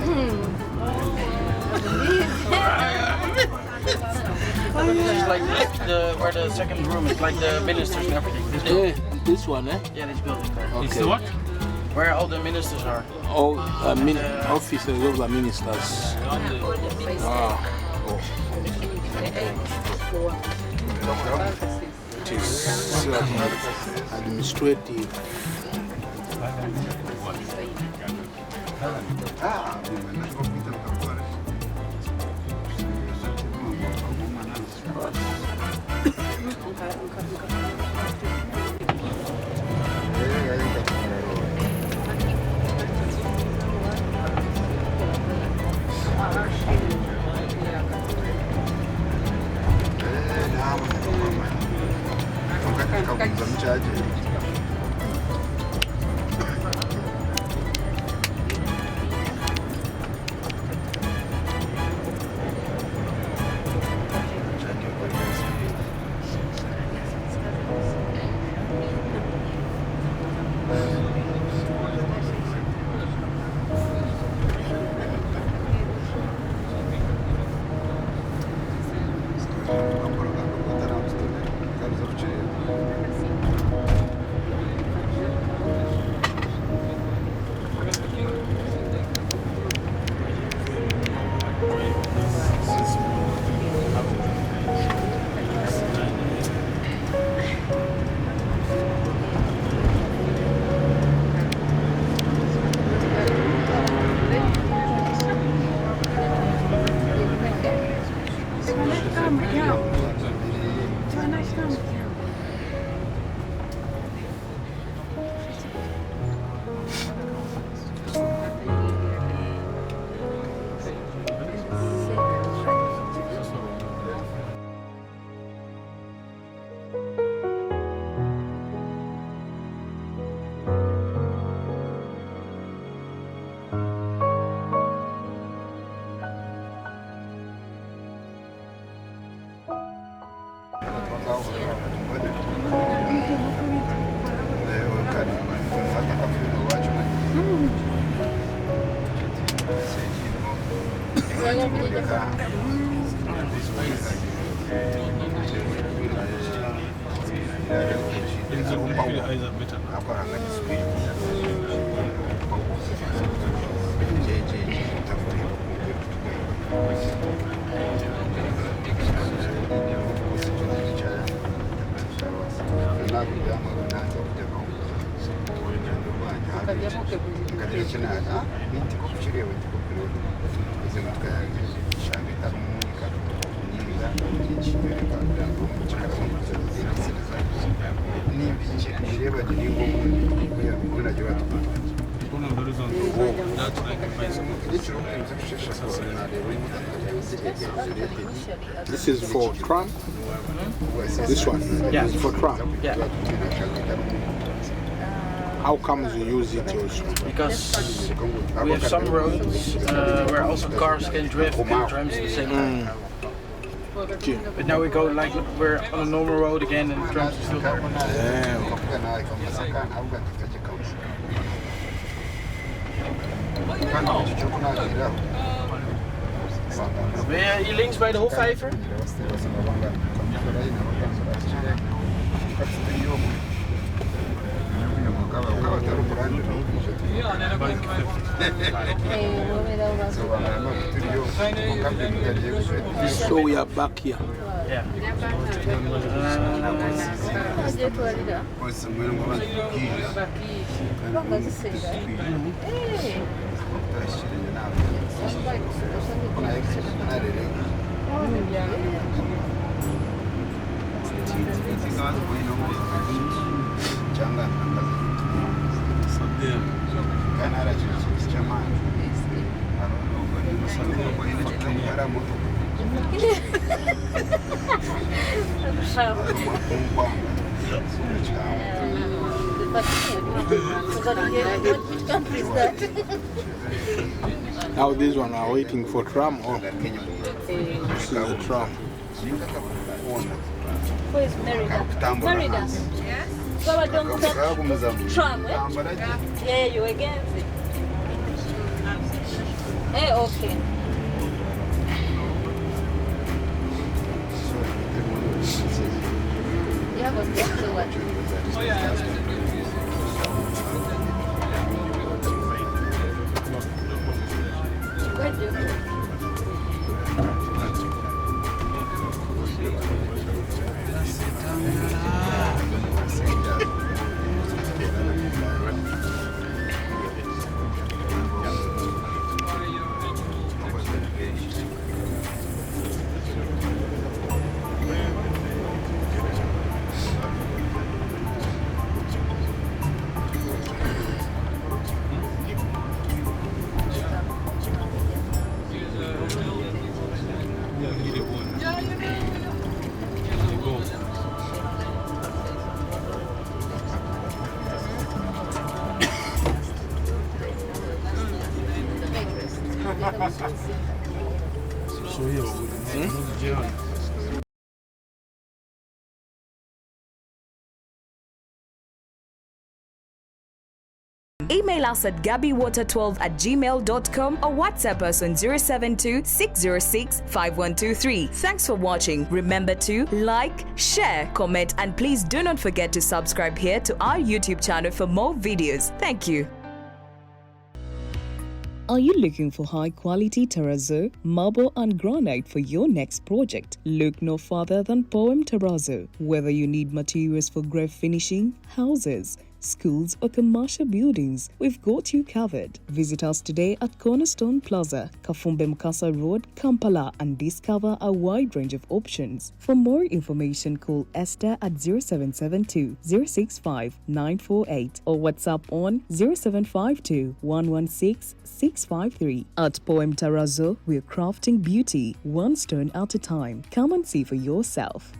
It's like where the second room is, like the ministers and everything. This one, eh? Yeah, this building. Okay. It's the what? Where all the ministers are. All officers of the ministers. Wow. Oh. It is administrative. This is for Trump? This one? Yeah. This is for Trump? Yeah. How comes you use it also? Because we have some roads where also cars can drift and trams at the same time. Okay. But now we go like we're on a normal road again and the trams are still there. Ben je hier links bij de Hofvijver? So we are back here. Yeah. Now this one are waiting for tram or this is the tram. Who is Merida? Merida. Yes. So I don't tram, eh? Yeah, you against it. Okay. Yeah, but what's the what? Oh, yeah. Where do you go? Email us at gabbywater12@gmail.com or WhatsApp us on 072-606-5123. Thanks for watching. Remember to like, share, comment, and please do not forget to subscribe here to our YouTube channel for more videos. Thank you. Are you looking for high-quality terrazzo, marble and granite for your next project? Look no further than Poem Terrazzo. Whether you need materials for grave finishing, houses, schools or commercial buildings, we've got you covered. Visit us today at Cornerstone Plaza, Kafumbe Mukasa Road, Kampala, and discover a wide range of options. For more information, call Esther at 0772 065 948 or WhatsApp on 0752 116 653. At Poem Terrazzo, we're crafting beauty one stone at a time. Come and see for yourself.